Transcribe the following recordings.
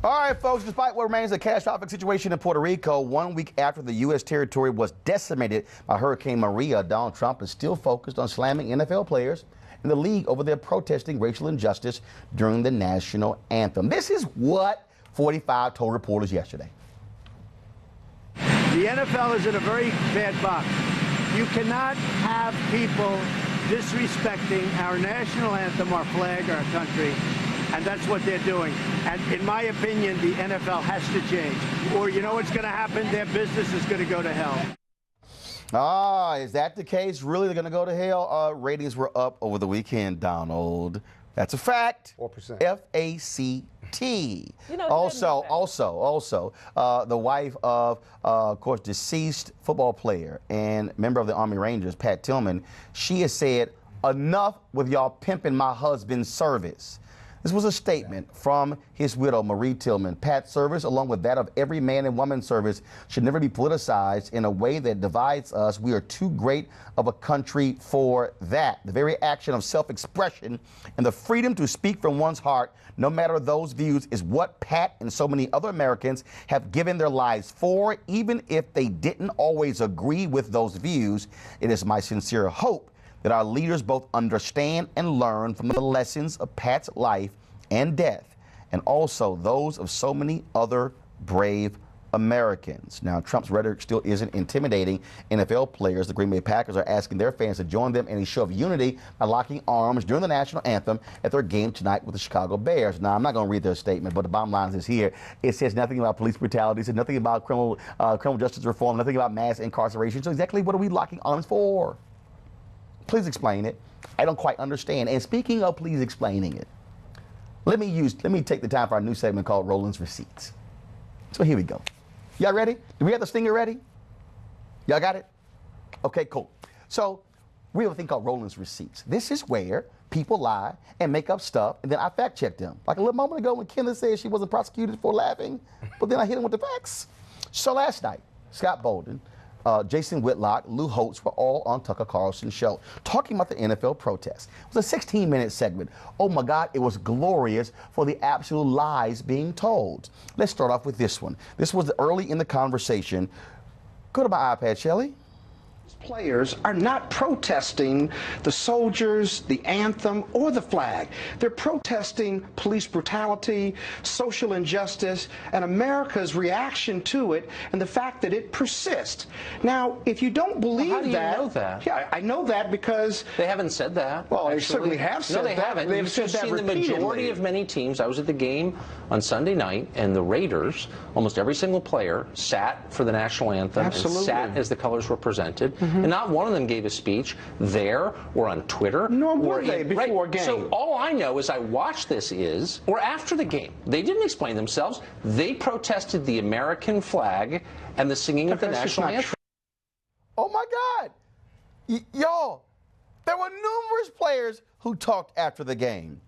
All right, folks, despite what remains a catastrophic situation in Puerto Rico, 1 week after the U.S. territory was decimated by Hurricane Maria, Donald Trump is still focused on slamming NFL players in the league over their protesting racial injustice during the national anthem. This is what 45 told reporters yesterday. The NFL is in a very bad box. You cannot have people disrespecting our national anthem, our flag, our country, and that's what they're doing. And in my opinion, the NFL has to change. Or you know what's going to happen? Their business is going to go to hell. Ah, is that the case? Really, they're going to go to hell? Ratings were up over the weekend, Donald. That's a fact. 4%. F-A-C-T. You know, also, the wife of course, deceased football player and member of the Army Rangers, Pat Tillman, she has said, enough with y'all pimping my husband's service. This was a statement from his widow, Marie Tillman. Pat's service, along with that of every man and woman service, should never be politicized in a way that divides us. We are too great of a country for that. The very action of self-expression and the freedom to speak from one's heart, no matter those views, is what Pat and so many other Americans have given their lives for, even if they didn't always agree with those views. It is my sincere hope that our leaders both understand and learn from the lessons of Pat's life and death, and also those of so many other brave Americans. Now, Trump's rhetoric still isn't intimidating NFL players. The Green Bay Packers are asking their fans to join them in a show of unity by locking arms during the national anthem at their game tonight with the Chicago Bears. Now, I'm not going to read their statement, but the bottom line is here. It says nothing about police brutality. It says nothing about criminal justice reform, nothing about mass incarceration. So exactly what are we locking arms for? Please explain it. I don't quite understand. And speaking of please explaining it, let me take the time for our new segment called Roland's Receipts. So here we go. Y'all ready? Do we have the stinger ready? Y'all got it? Okay, cool. So we have a thing called Roland's Receipts. This is where people lie and make up stuff, and then I fact check them. Like a little moment ago when Kendra said she wasn't prosecuted for laughing, but then I hit him with the facts. So last night, Scott Bolden, Jason Whitlock, Lou Holtz were all on Tucker Carlson's show talking about the NFL protest. It was a 16-minute segment. Oh my God, it was glorious for the absolute lies being told. Let's start off with this one. This was early in the conversation. Go to my iPad, Shelley. Players are not protesting the soldiers, the anthem, or the flag. They're protesting police brutality, social injustice, and America's reaction to it, and the fact that it persists. Now, if you don't believe how do you know that? Yeah, I know that because they haven't said that. Well, they certainly have said that. No, they haven't. They've said that repeatedly. The majority of many teams. I was at the game on Sunday night, and the Raiders, almost every single player sat for the national anthem. Absolutely. And sat as the colors were presented, and not one of them gave a speech there or on Twitter. Nor were they before right. game. So all I know is I watched this or after the game. They didn't explain themselves. They protested the American flag and the singing of the national anthem. Oh my God. Y'all, there were numerous players who talked after the game.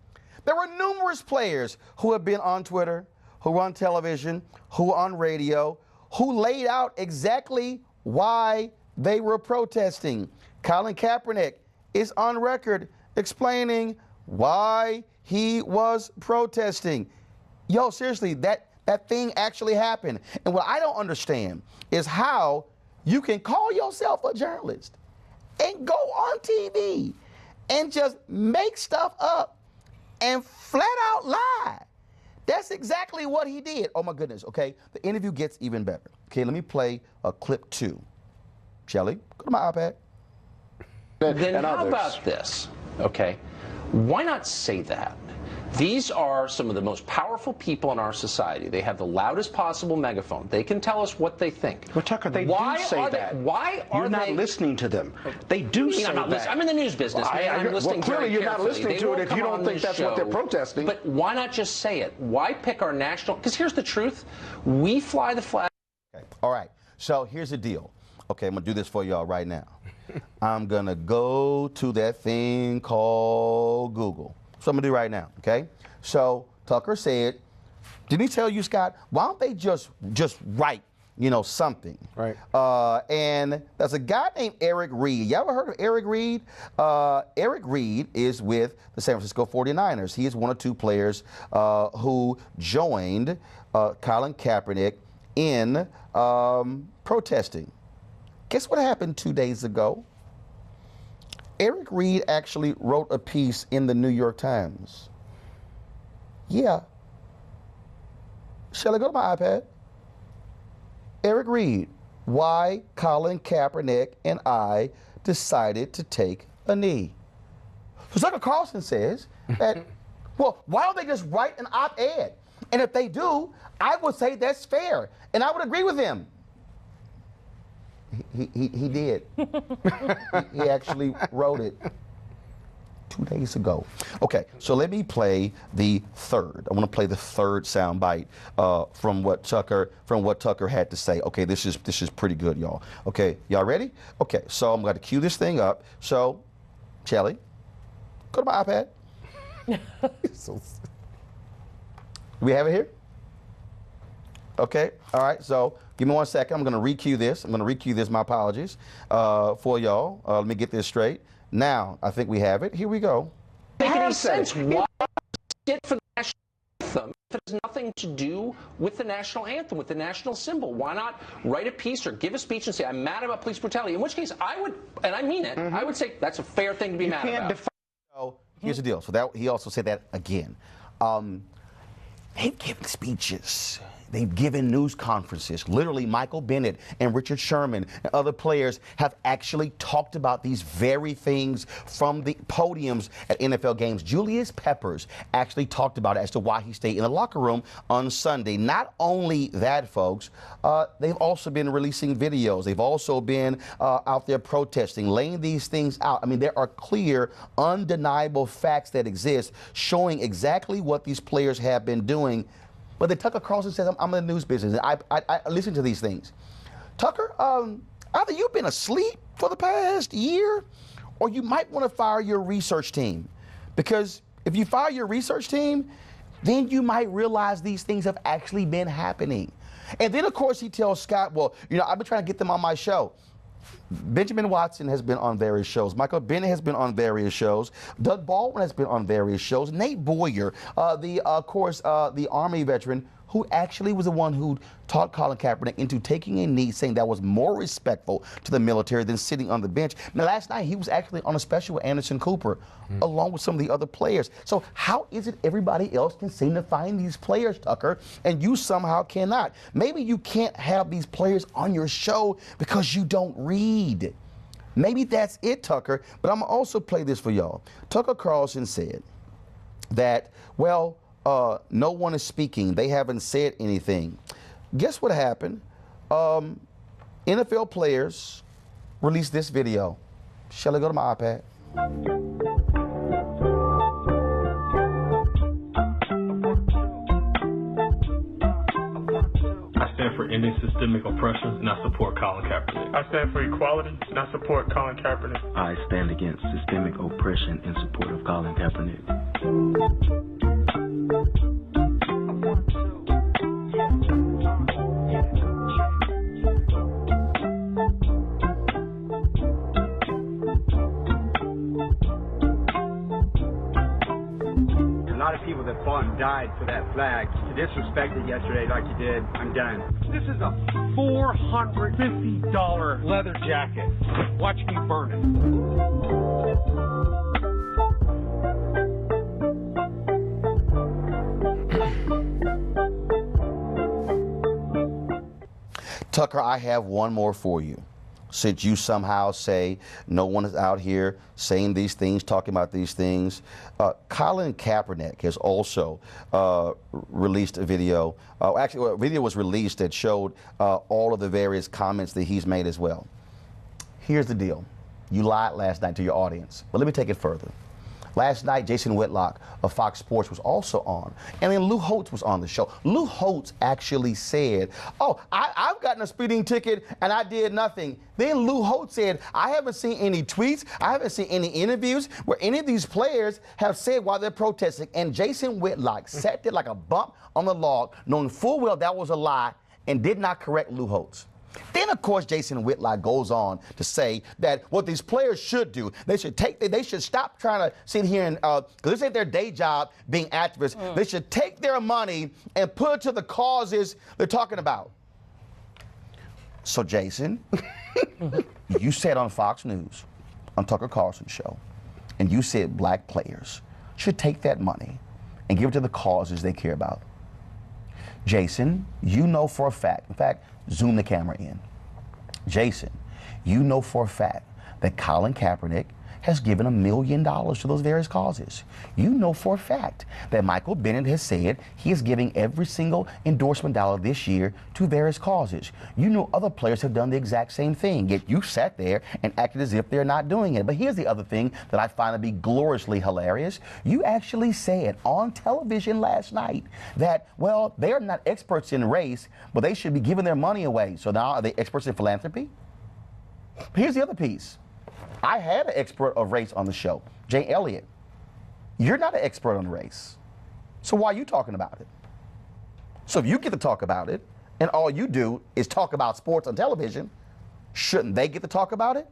There were numerous players who have been on Twitter, who were on television, who were on radio, who laid out exactly why they were protesting. Colin Kaepernick is on record explaining why he was protesting. Yo, seriously, that thing actually happened. And what I don't understand is how you can call yourself a journalist and go on TV and just make stuff up and flat out lie. That's exactly what he did. Oh my goodness, okay? The interview gets even better. Okay, let me play a clip 2. Shelley, go to my iPad. Then how about this, okay? Why not say that? These are some of the most powerful people in our society. They have the loudest possible megaphone. They can tell us what they think. Well, Tucker, they do say that. Why are You're not listening to them. They do say that. I'm in the news business, man. I'm listening clearly you're not listening to it if you don't think that's what they're protesting. But why not just say it? Why pick our national? Because here's the truth. We fly the flag. Okay. All right. So here's the deal. Okay, I'm going to do this for y'all right now. I'm going to go to that thing called Google. So I'm going to do right now, okay? So Tucker said, didn't he tell you, Scott, why don't they just write you know, something. Right. And there's a guy named Eric Reed. You ever heard of Eric Reed? Eric Reed is with the San Francisco 49ers. He is one of two players who joined Colin Kaepernick in protesting. Guess what happened 2 days ago? Eric Reed actually wrote a piece in the New York Times. Yeah. Shall I go to my iPad? Eric Reed, why Colin Kaepernick and I decided to take a knee. So Tucker Carlson says that, well, why don't they just write an op-ed? And if they do, I would say that's fair. And I would agree with him. He did. he actually wrote it 2 days ago. Okay, so let me play the third. I want to play the third soundbite from what Tucker had to say. Okay, this is pretty good, y'all. Okay, y'all ready? Okay, so I'm going to cue this thing up. So, Shelly, go to my iPad. We have it here? Okay, all right, so give me 1 second. I'm going to re-cue this. My apologies for y'all. Let me get this straight. Now, I think we have it. Here we go. Make any sense? Why get for the national anthem if it has nothing to do with the national anthem, with the national symbol? Why not write a piece or give a speech and say, I'm mad about police brutality? In which case, I would, and I mean it, I would say that's a fair thing to be mad about. So here's the deal. So that he also said that again. They've given speeches. They've given news conferences. Literally, Michael Bennett and Richard Sherman and other players have actually talked about these very things from the podiums at NFL games. Julius Peppers actually talked about it as to why he stayed in the locker room on Sunday. Not only that, folks, they've also been releasing videos. They've also been out there protesting, laying these things out. I mean, there are clear, undeniable facts that exist showing exactly what these players have been doing. But then Tucker Carlson says, I'm in the news business. I listen to these things. Tucker, either you've been asleep for the past year, or you might want to fire your research team. Because if you fire your research team, then you might realize these things have actually been happening. And then, of course, he tells Scott, well, you know, I've been trying to get them on my show. Benjamin Watson has been on various shows. Michael Bennett has been on various shows. Doug Baldwin has been on various shows. Nate Boyer, the Army veteran, who actually was the one who taught Colin Kaepernick into taking a knee, saying that was more respectful to the military than sitting on the bench. Now, last night, he was actually on a special with Anderson Cooper, along with some of the other players. So how is it everybody else can seem to find these players, Tucker, and you somehow cannot? Maybe you can't have these players on your show because you don't read. Maybe that's it, Tucker, but I'm going to also play this for y'all. Tucker Carlson said that, well, no one is speaking. They haven't said anything. Guess what happened? NFL players released this video. Shall I go to my iPad? I stand for ending systemic oppression, and I support Colin Kaepernick. I stand for equality, and I support Colin Kaepernick. I stand against systemic oppression in support of Colin Kaepernick. A lot of people that fought and died for that flag, to disrespect it yesterday like you did, I'm done. This is a $450 leather jacket. Watch me burn it. Tucker, I have one more for you. Since you somehow say no one is out here saying these things, talking about these things, Colin Kaepernick has also released a video. Actually, a video was released that showed all of the various comments that he's made as well. Here's the deal. You lied last night to your audience, but let me take it further. Last night, Jason Whitlock of Fox Sports was also on. And then Lou Holtz was on the show. Lou Holtz actually said, oh, I've gotten a speeding ticket and I did nothing. Then Lou Holtz said, I haven't seen any tweets, I haven't seen any interviews where any of these players have said why they're protesting. And Jason Whitlock sat there like a bump on the log, knowing full well that was a lie, and did not correct Lou Holtz. Then, of course, Jason Whitlock goes on to say that what these players should do, they should stop trying to sit here and, because this ain't their day job being activists. They should take their money and put it to the causes they're talking about. So, Jason, you said on Fox News, on Tucker Carlson show, and you said black players should take that money and give it to the causes they care about. Jason, you know for a fact, in fact, zoom the camera in. Jason, you know for a fact that Colin Kaepernick has given $1 million to those various causes. You know for a fact that Michael Bennett has said he is giving every single endorsement dollar this year to various causes. You know other players have done the exact same thing, yet you sat there and acted as if they're not doing it. But here's the other thing that I find to be gloriously hilarious. You actually said on television last night that, well, they're not experts in race, but they should be giving their money away. So now are they experts in philanthropy? Here's the other piece. I had an expert of race on the show, Jay Elliott. You're not an expert on race. So why are you talking about it? So if you get to talk about it, and all you do is talk about sports on television, shouldn't they get to talk about it?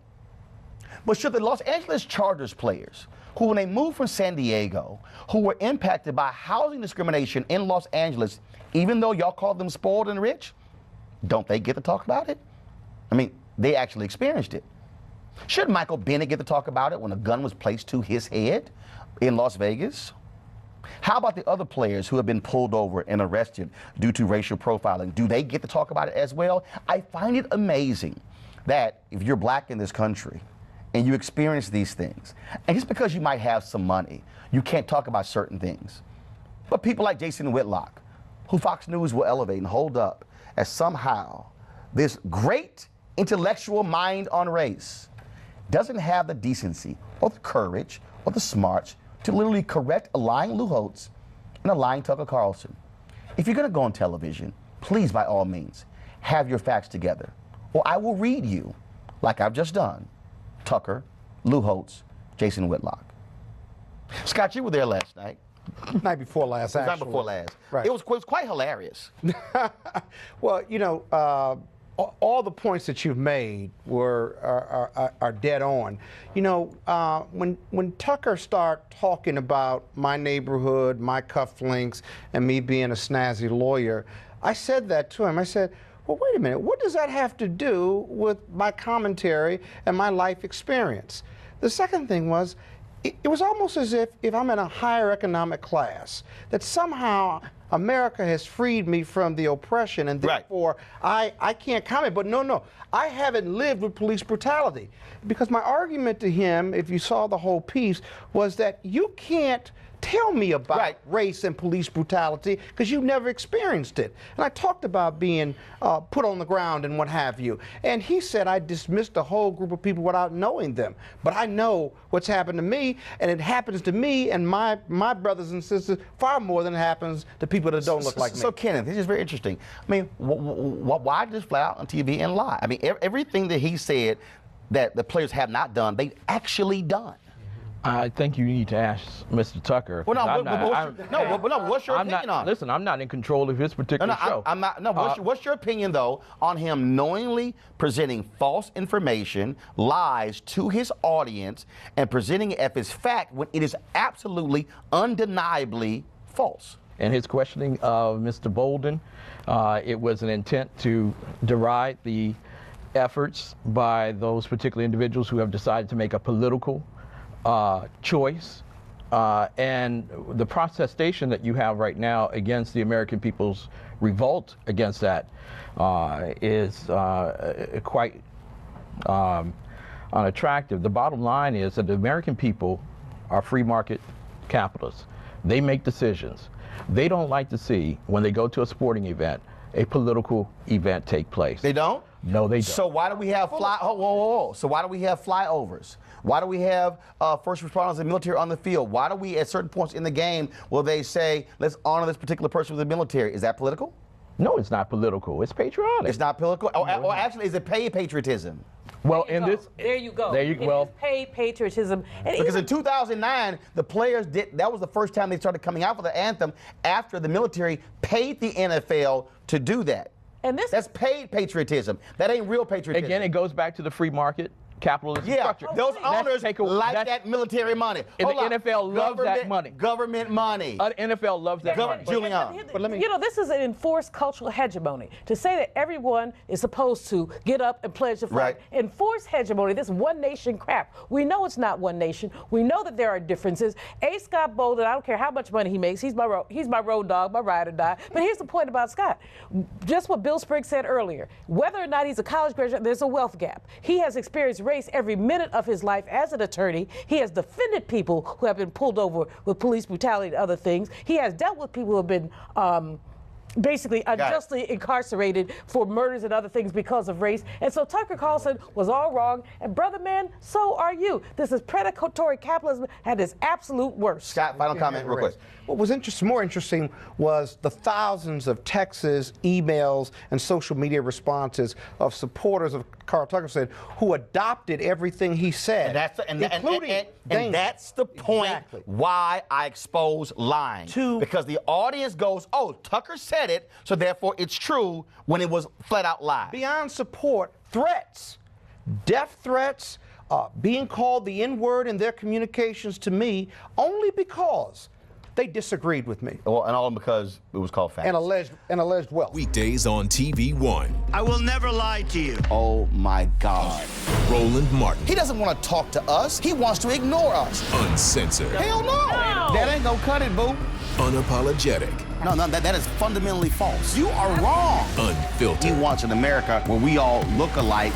But should the Los Angeles Chargers players, who when they moved from San Diego, who were impacted by housing discrimination in Los Angeles, even though y'all call them spoiled and rich, don't they get to talk about it? I mean, they actually experienced it. Should Michael Bennett get to talk about it when a gun was placed to his head in Las Vegas? How about the other players who have been pulled over and arrested due to racial profiling? Do they get to talk about it as well? I find it amazing that if you're black in this country and you experience these things, and just because you might have some money, you can't talk about certain things. But people like Jason Whitlock, who Fox News will elevate and hold up as somehow this great intellectual mind on race, doesn't have the decency or the courage or the smarts to literally correct a lying Lou Holtz and a lying Tucker Carlson. If you're going to go on television, please, by all means, have your facts together. Or I will read you, like I've just done, Tucker, Lou Holtz, Jason Whitlock. Scott, you were there last night. Night before last, actually. Night before last. Right. It was quite hilarious. Well, you know, all the points that you've made are dead on. You know, when Tucker started talking about my neighborhood, my cufflinks, and me being a snazzy lawyer, I said that to him. I said, well, wait a minute, what does that have to do with my commentary and my life experience? The second thing was, it was almost as if I'm in a higher economic class, that somehow America has freed me from the oppression, and therefore I can't comment. But no, I haven't lived with police brutality. Because my argument to him, if you saw the whole piece, was that you can't tell me about race and police brutality because you've never experienced it. And I talked about being put on the ground and what have you. And he said I dismissed a whole group of people without knowing them. But I know what's happened to me, and it happens to me and my brothers and sisters far more than it happens to people that don't look like me. So Kenneth, this is very interesting. I mean, why just fly out on TV and lie? I mean, everything that he said that the players have not done, they've actually done. I think you need to ask Mr. Tucker. Well, what's your opinion on it? Listen, I'm not in control of his particular show. I'm not. No, what's your opinion, though, on him knowingly presenting false information, lies to his audience, and presenting it as fact when it is absolutely, undeniably false? And his questioning of Mr. Bolden, it was an intent to deride the efforts by those particular individuals who have decided to make a political choice, and the protestation that you have right now against the American people's revolt against that is quite unattractive. The bottom line is that the American people are free market capitalists. They make decisions. They don't like to see, when they go to a sporting event, a political event take place. They don't? No, they don't. So why do we have So why do we have flyovers? Why do we have first responders and military on the field? Why do we, at certain points in the game, will they say, let's honor this particular person with the military? Is that political? No, it's not political. It's patriotic. It's not political? Or actually, is it paid patriotism? Well, there you go. It is paid patriotism. And because in 2009, the players that was the first time they started coming out with the anthem after the military paid the NFL to do that. And that's paid patriotism. That ain't real patriotism. Again, it goes back to the free market capitalism structure. Those owners like that military money. And the NFL loves that money. Government money. NFL loves that money. Julian. But you know, this is an enforced cultural hegemony. To say that everyone is supposed to get up and pledge the flag. Right. Enforced hegemony, this one nation crap. We know it's not one nation. We know that there are differences. A. Scott Bolden, I don't care how much money he makes, he's my road dog, my ride or die. But here's the point about Scott. Just what Bill Spriggs said earlier. Whether or not he's a college graduate, there's a wealth gap. He has experienced race every minute of his life as an attorney. He has defended people who have been pulled over with police brutality and other things. He has dealt with people who have been basically unjustly incarcerated for murders and other things because of race. And so Tucker Carlson was all wrong. And brother man, so are you. This is predatory capitalism at its absolute worst. Scott, final comment real quick. What was more interesting was the thousands of texts, emails, and social media responses of supporters of Carl Tucker said who adopted everything he said. And that's the point why I expose lying. Because the audience goes, oh, Tucker said it, so therefore it's true, when it was flat out lie. Beyond support, threats, death threats, being called the N-word in their communications to me only because they disagreed with me. Well, and all because it was called facts. And alleged wealth. Weekdays on TV One. I will never lie to you. Oh my God. Roland Martin. He doesn't want to talk to us. He wants to ignore us. Uncensored. Hell no. That ain't gonna cut it, boo. Unapologetic. No, that is fundamentally false. You are wrong. Unfiltered. He wants an America where we all look alike.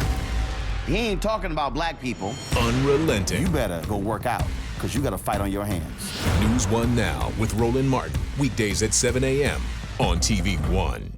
He ain't talking about black people. Unrelenting. You better go work out, because you got a fight on your hands. NewsOne Now with Roland Martin. Weekdays at 7 a.m. on TV One.